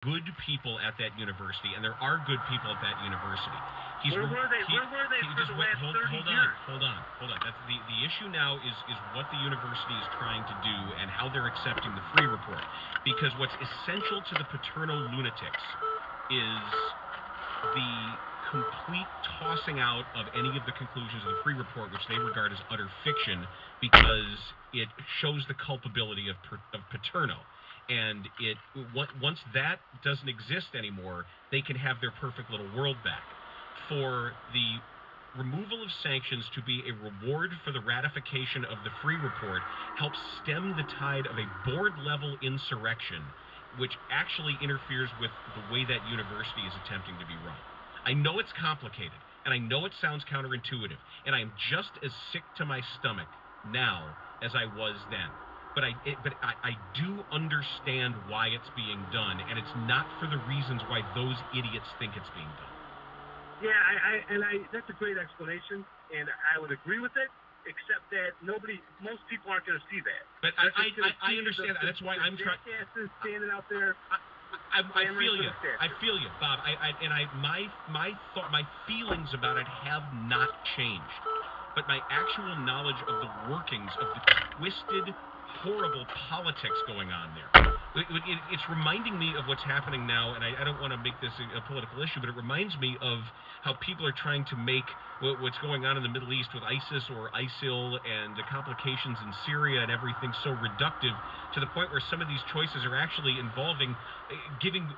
good people at that university, and there are good people at that university. Where were they for the last 30 years? Hold on. That's the issue now is what the university is trying to do and how they're accepting the free report. Because what's essential to the Paterno lunatics is the complete tossing out of any of the conclusions of the free report, which they regard as utter fiction, because it shows the culpability of Paterno. And once that doesn't exist anymore, they can have their perfect little world back. For the removal of sanctions to be a reward for the ratification of the free report helps stem the tide of a board-level insurrection, which actually interferes with the way that university is attempting to be run. I know it's complicated, and I know it sounds counterintuitive, and I am just as sick to my stomach now as I was then. But I do understand why it's being done, and it's not for the reasons why those idiots think it's being done. Yeah, that's a great explanation, and I would agree with it, except that most people aren't going to see that. But I understand that. That's why I'm trying. Jackasses standing out there. I feel you. I feel you, Bob. My feelings about it have not changed, but my actual knowledge of the workings of the twisted, horrible politics going on there. It's reminding me of what's happening now, and I don't want to make this a political issue, but it reminds me of how people are trying to make what's going on in the Middle East with ISIS or ISIL and the complications in Syria and everything so reductive to the point where some of these choices are actually involving giving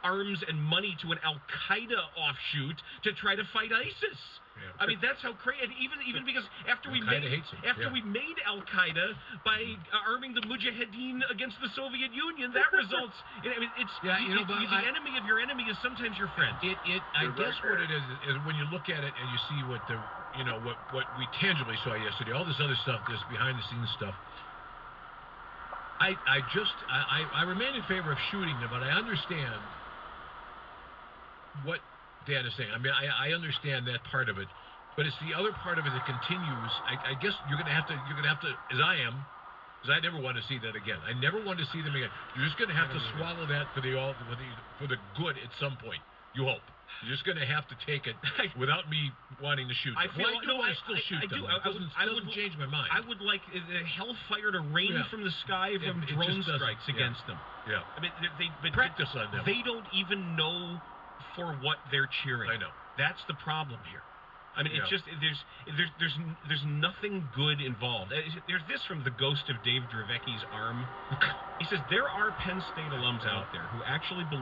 arms and money to an Al-Qaeda offshoot to try to fight ISIS. Yeah. I mean, that's how crazy. Even because after we made Al-Qaeda by arming the Mujahideen against the Soviet Union, that results. The enemy of your enemy is sometimes your friend. I guess what it is when you look at it and you see what we tangibly saw yesterday, all this other stuff, this behind the scenes stuff. I remain in favor of shooting them, but I understand what Dan is saying. I mean, I understand that part of it, but it's the other part of it that continues. I guess you're gonna have to, as I am, because I never want to see that again. I never want to see them again. You're just gonna have to swallow that for the good at some point. You hope. You're just going to have to take it without me wanting to shoot them. I still shoot them. It doesn't change my mind. I would like the hellfire to rain from the sky from drone strikes against them. Yeah. I mean, they practice on them. They don't even know for what they're cheering. I know. That's the problem here. I mean, it's just there's nothing good involved. There's this from the ghost of Dave Dravecki's arm. He says there are Penn State alums out there who actually believe